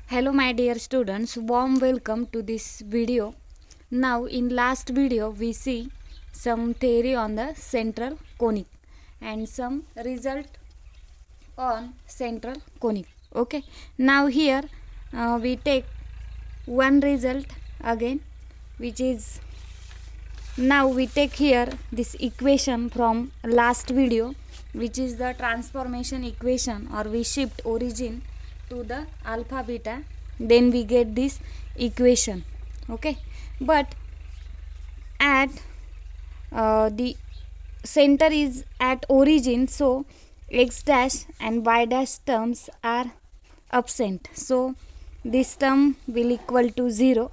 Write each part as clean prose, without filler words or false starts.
Hello my dear students, warm welcome to this video. Now in last video we see some theory on the central conic and some result on central conic. Okay, now here we take one result again, which is, now we take here this equation from last video, which is the transformation equation, or we shift origin to the alpha beta, then we get this equation. Okay, but at the center is at origin, so x dash and y dash terms are absent, so this term will equal to 0,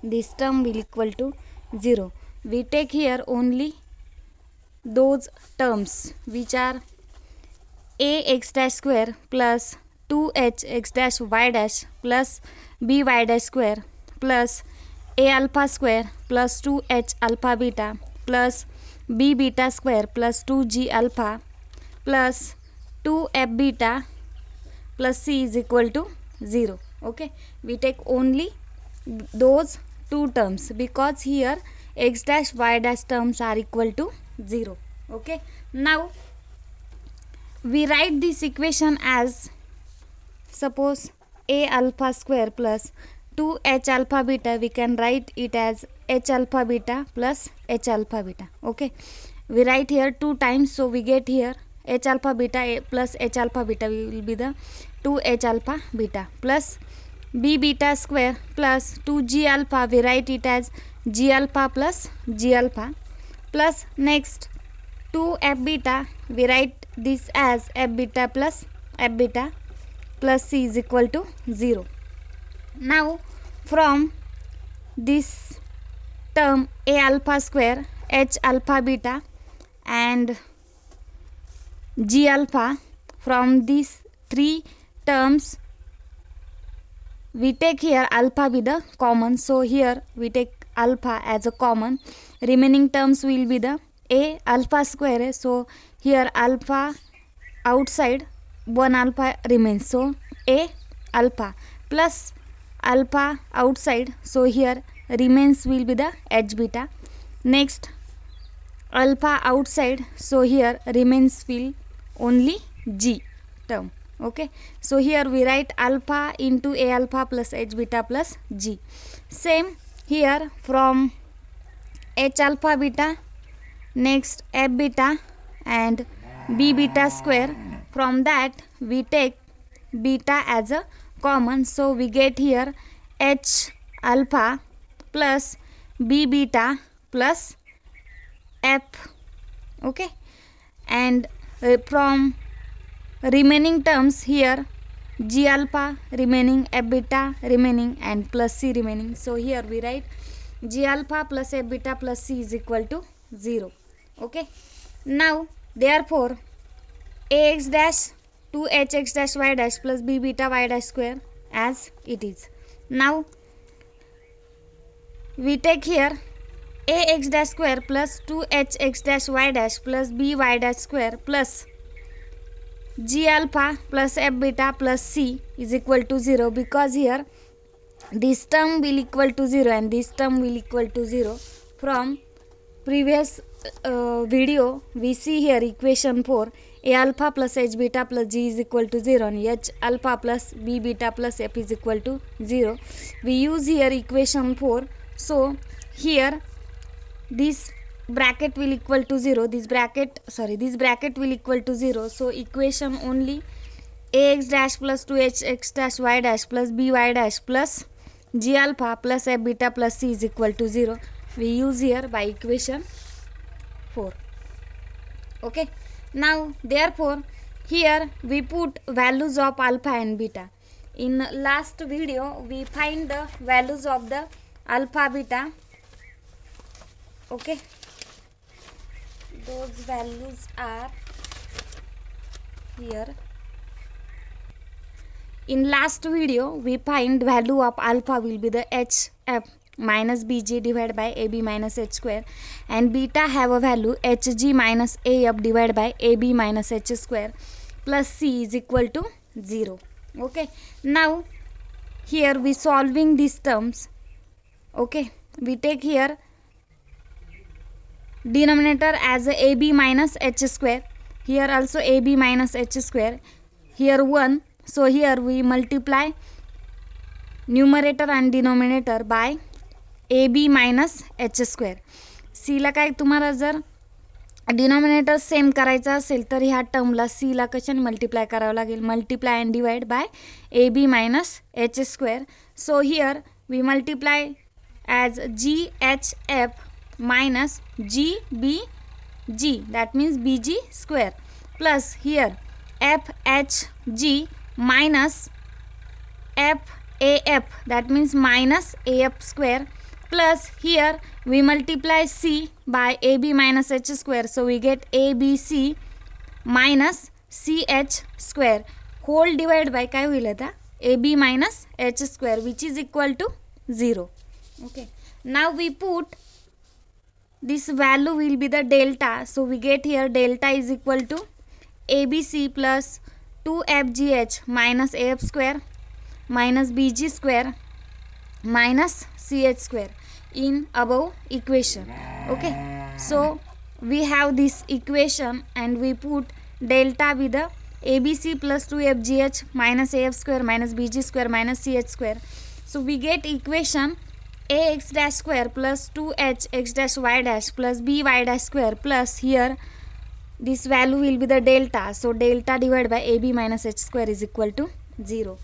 this term will equal to 0. We take here only those terms which are a x dash square plus 2h x dash y dash plus by dash square plus a alpha square plus 2h alpha beta plus b beta square plus 2g alpha plus 2f beta plus c is equal to 0. Okay, we take only those two terms because here x dash y dash terms are equal to 0. Okay, now we write this equation as, suppose a alpha square plus 2h alpha beta, we can write it as h alpha beta plus h alpha beta. Okay, we write here 2 times, so we get here h alpha beta plus h alpha beta will be the 2h alpha beta plus b beta square plus 2g alpha, we write it as g alpha plus g alpha plus next 2f beta, we write this as f beta plus f beta plus c is equal to 0. Now from this term a alpha square, h alpha beta and g alpha, from these three terms we take here alpha with the common, so here we take alpha as a common, remaining terms will be the a alpha square, so here alpha outside, one alpha remains, so a alpha plus alpha outside, so here remains will be the h beta, next alpha outside, so here remains will only g term. Okay, so here we write alpha into a alpha plus h beta plus g. Same here from h alpha beta, next f beta and b beta square, from that we take beta as a common, so we get here h alpha plus b beta plus f. Okay, and from remaining terms here g alpha remaining, f beta remaining and plus c remaining, so here we write g alpha plus f beta plus c is equal to 0. Okay, now therefore ax dash 2h x dash y dash plus b beta y dash square as it is. Now we take here ax dash square plus 2h x dash y dash plus by dash square plus g alpha plus f beta plus c is equal to 0, because here this term will equal to 0 and this term will equal to 0. From previous video we see here equation 4, a alpha plus h beta plus g is equal to 0 and h alpha plus b beta plus f is equal to 0. We use here equation 4, so here this bracket will equal to 0, this bracket will equal to 0, so equation only ax dash plus 2h x dash y dash plus by dash plus g alpha plus f beta plus c is equal to 0 we use here by equation 4. Okay, now therefore here we put values of alpha and beta. In last video we find the values of the alpha beta. Okay, those values are here. In last video we find value of alpha will be the hf minus bg divided by ab minus h square, and beta have a value hg minus af divided by ab minus h square plus c is equal to 0. Okay, now here we solving these terms. Okay, we take here denominator as a ab minus h square, here also ab minus h square, here 1. So here we multiply numerator and denominator by ab minus h square. c ला काय तुम्हाला जर denominator same करायचा असेल तर ह्या टर्मला सी ला कशाने multiply करावं लागेल, multiply and divide by A B minus H square. So here we multiply as G H F minus G B G, that means B G square, plus here F H G minus F A F, that means minus af square, plus here we multiply c by ab minus h square, so we get abc minus ch square whole divided by काय होईल आता ab minus h square which is equal to 0. Okay, now we put this value will be the delta, so we get here delta is equal to abc plus 2fgh minus af square minus bg square minus ch square in above equation. Okay, so we have this equation and we put delta with the abc plus 2fgh minus af square minus bg square minus ch square. So we get equation ax dash square plus 2h x dash y dash plus by dash square, plus here this value will be the delta, so delta divided by ab minus h square is equal to 0.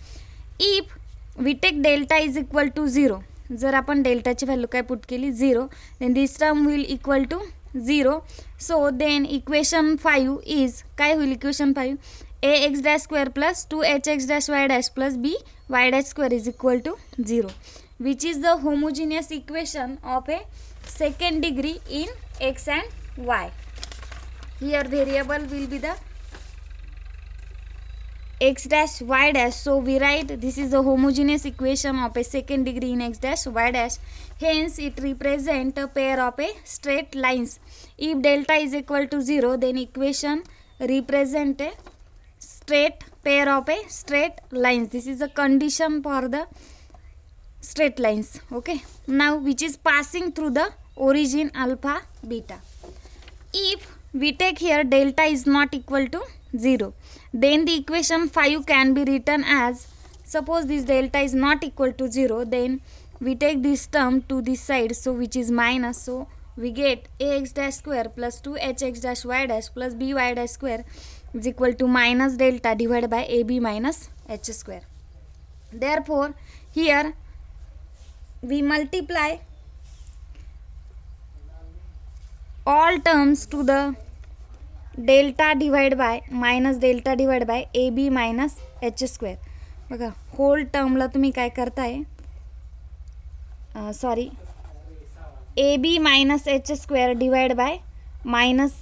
If we take delta is equal to 0, जर आपण डेल्टाची value काय put केली 0, then this term will equal to 0. So then equation 5 is काय होईल, equation 5 ax dash square plus 2hx dash y dash plus by dash square is equal to 0, which is the homogeneous equation of a second degree in x and y. Here variable will be the x dash y dash, so we write this is the homogeneous equation of a second degree in x dash y dash, hence it represent a pair of a straight lines. If delta is equal to 0, then equation represent a straight pair of a straight lines. This is a condition for the straight lines. Okay, now which is passing through the origin alpha beta. If we take here delta is not equal to 0, then the equation 5 can be written as, suppose this delta is not equal to 0, then we take this term to this side, so which is minus, so we get ax dash square plus 2hx dash y dash plus by dash square is equal to minus delta divided by ab minus h square. Therefore here we multiply all terms to the delta divided by minus delta divided by ab minus h square. बघा whole टर्मला तुम्ही काय करताय, sorry ab minus h square divided by minus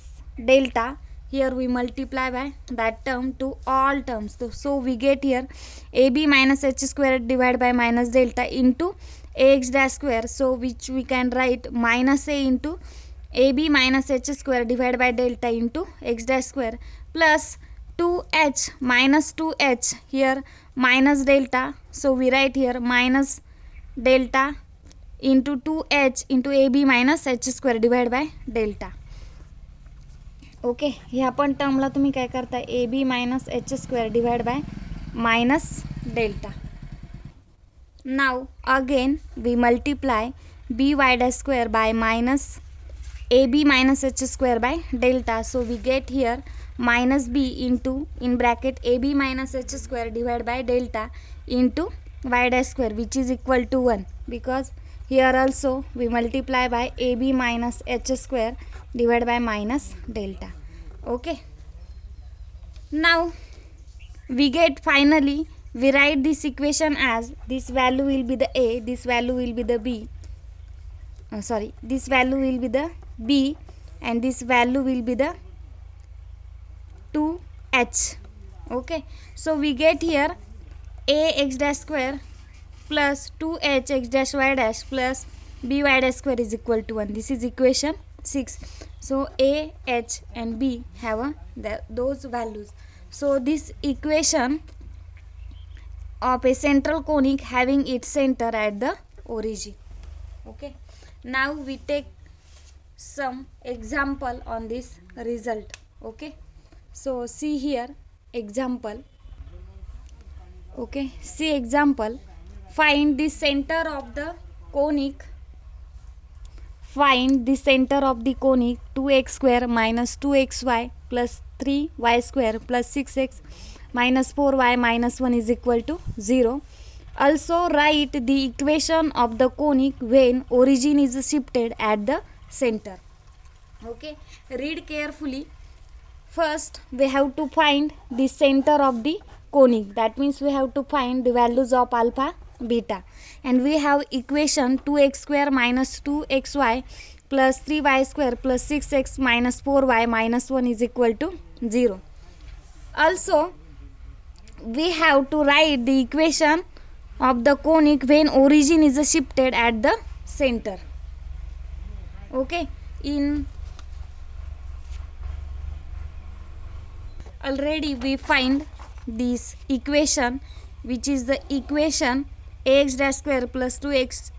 delta, here we multiply by that term to all terms, so we get here ab minus h square divided by minus delta into ax dash square, so which we can write minus a into ab minus h square divided by delta into x dash square plus 2h minus 2h, here minus delta, so we write here minus delta into 2h into ab minus h square divided by delta. Okay, ह्या पण टर्मला तुम्ही काय करता, ab minus h square divided by minus delta. Now again we multiply by dash square by minus ab minus h square by delta, so we get here minus b into in bracket ab minus h square divided by delta into y dash square, which is equal to 1, because here also we multiply by ab minus h square divided by minus delta. Okay, now we get finally we write this equation as this value will be the a, this value will be the b, this value will be the b and this value will be the 2h. Okay, so we get here ax dash square plus 2h x dash y dash plus by dash square is equal to 1. This is equation 6. So a, h and b have those values. So this equation of a central conic having its center at the origin. Okay, now we take some example on this result. Okay, so see here example. Okay, see example. Find the center of the conic. Find the center of the conic 2x square minus 2xy plus 3y square plus 6x minus 4y minus 1 is equal to 0. Also write the equation of the conic when origin is shifted at the center. Okay, read carefully. First we have to find the center of the conic. That means we have to find the values of alpha, beta, and we have equation 2x square minus 2xy plus 3y square plus 6x minus 4y minus 1 is equal to 0. Also we have to write the equation of the conic when origin is shifted at the center. Okay, in already we find this equation, which is the equation ax dash square plus 2h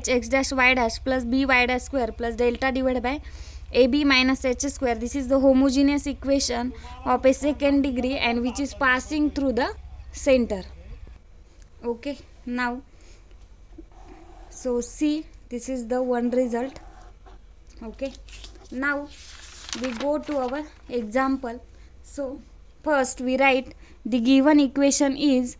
x dash y dash plus by dash square plus delta divided by ab minus h square. This is the homogeneous equation of a second degree and which is passing through the center. Okay, now so see, this is the one result. Okay, now we go to our example. So first we write the given equation is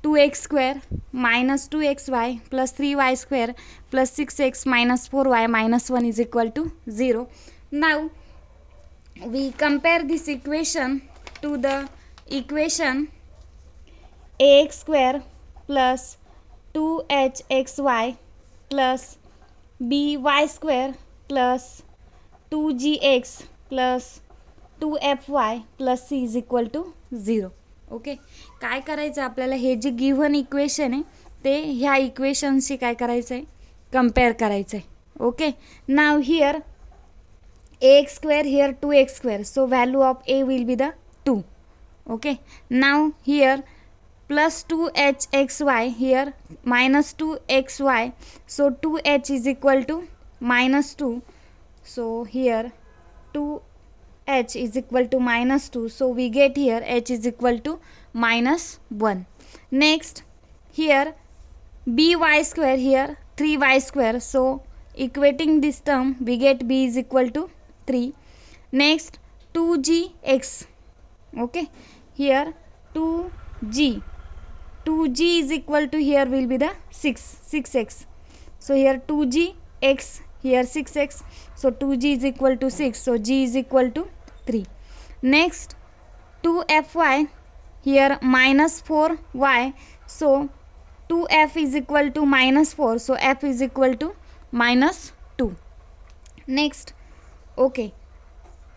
2x square minus 2xy plus 3y square plus 6x minus 4y minus 1 is equal to 0. Now we compare this equation to the equation ax square plus 2hxy plus by square plus 2gx plus 2fy plus c is equal to 0. Okay, काय करायचं आपल्याला, हे जे given equation आहे ते ह्या इक्वेशनशी काय करायचं आहे, compare करायचं आहे. Okay, now here ax square, here 2x square, so value of a will be the 2. Okay, now here plus 2hxy, here minus 2xy, so 2h is equal to minus 2, so here 2h is equal to minus 2, so we get here h is equal to minus 1. Next here by square, here 3y square, so equating this term we get b is equal to 3. Next 2gx, okay, here 2g is equal to, here will be the 6x, so here 2gx, here 6x, so 2g is equal to 6, so g is equal to 3. Next 2fy, here minus 4y, so 2f is equal to minus 4, so f is equal to minus 2. Next, okay,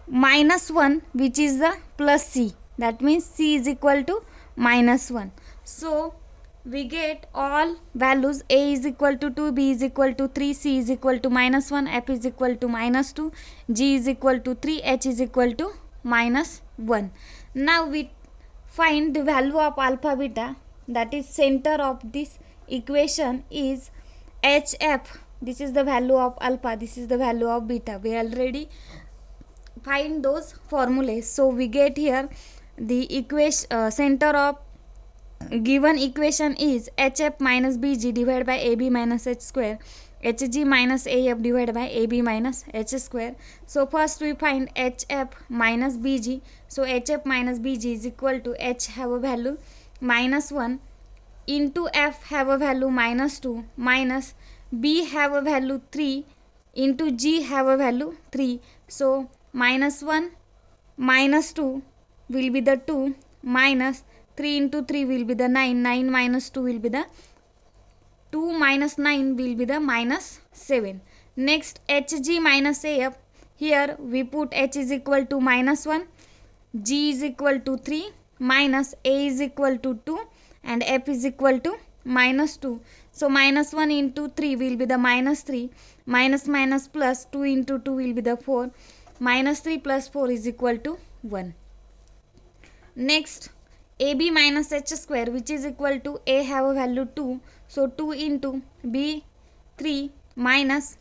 minus 1, which is the plus c, that means c is equal to minus 1. So we get all values, a is equal to 2, b is equal to 3, c is equal to minus 1, f is equal to minus 2, g is equal to 3, h is equal to minus 1. Now we find the value of alpha beta, that is center of this equation is hf. This is the value of alpha, this is the value of beta. We already find those formulas, so we get here the equation center of given equation is hf minus bg divided by ab minus h square, hg minus af divided by ab minus h square. So first we find hf minus bg, so hf minus bg is equal to h have a value minus 1 into f have a value minus 2 minus b have a value 3 into g have a value 3, so minus 1 minus 2 will be the 2 minus 3 into 3 will be the 9, 9 minus 2 will be the 2 minus 9 will be the minus 7. Next hg minus af, here we put h is equal to minus 1, g is equal to 3, minus a is equal to 2 and f is equal to minus 2. So minus 1 into 3 will be the minus 3, minus minus plus 2 into 2 will be the 4, minus 3 plus 4 is equal to 1. Next AB minus h square, which is equal to A have a value 2. So 2 into B 3 minus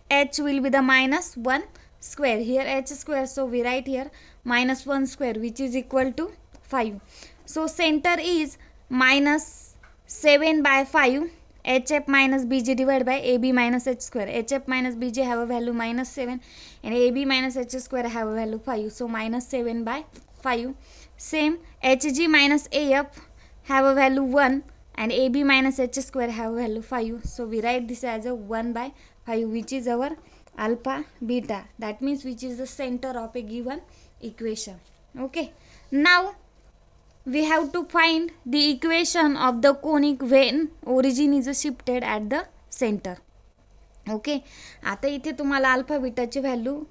h will be the minus 1 square. Here h square, so we write here minus 1 square, which is equal to 5. So center is minus 7 by 5. HF minus BG divided by AB minus h square. HF minus BG have a value minus 7 and AB minus h square have a value 5. So minus 7 by 5. Same HG minus AF have a value 1 and AB minus h square have a value 5. So we write this as a 1 by 5, which is our alpha beta. That means which is the center of a given equation. Okay. Now we have to find the equation of the conic when origin is shifted at the center. Okay. आता इथे तुम्हाला alpha बीटाची value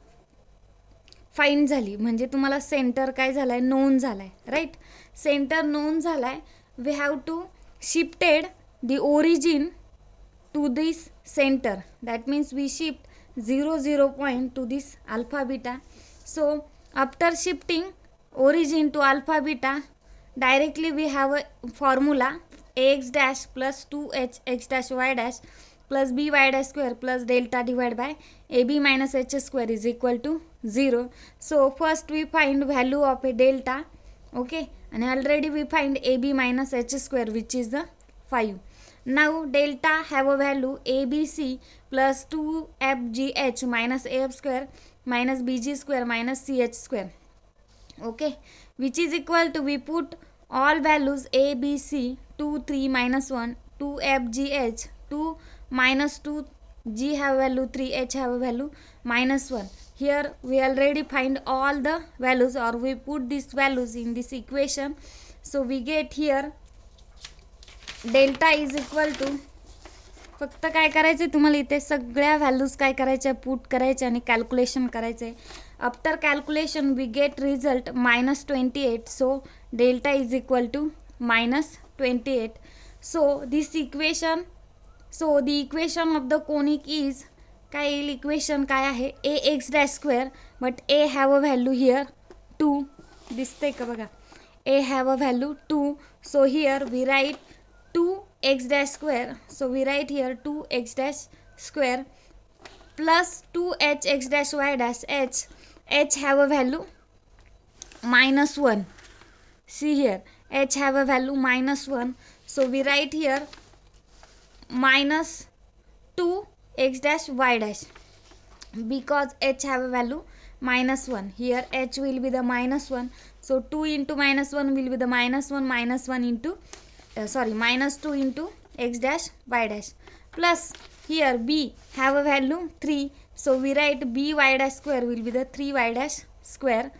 find झाली, म्हणजे तुम्हाला centre काय झालाय, known झालाय. Right. Centre known झालाय. We have to shifted the origin to this center. That means we shift 0 0 point to this alpha beta. So after shifting origin to alpha beta, directly we have a formula ax dash plus 2h x dash y dash plus by dash square plus delta divided by ab minus h square is equal to 0. So first we find value of a delta. Okay, and already we find ab minus h square, which is the 5. Now delta have a value ABC plus 2FGH minus AF square minus BG square minus CH square. Okay, which is equal to, we put all values ABC 2 3 minus 1 2FGH 2 minus 2 G have value 3 H have a value minus 1. Here we already find all the values, or we put these values in this equation. So we get here delta is equal to, फक्त काय करायचं तुम्हाला इथे सगळ्या values काय करायच्या, put करायच्या आणि कॅल्क्युलेशन करायचं. After calculation we get result -28. So delta is equal to -28. So this equation, so the equation of the conic is, काय येईल इक्वेशन काय आहे, A X dash square, but A have a value here 2. दिसते का बघा, A have a value 2. So here we write 2x dash square. So we write here 2x dash square plus 2h x dash y dash h. H have a value -1. See here, h have a value -1. So we write here minus 2x dash y dash, because h have a value -1. Here h will be the -1. So 2 into -1 will be the -1 into minus 2 into x dash y dash, plus here b have a value 3. So we write by dash square will be the 3y dash square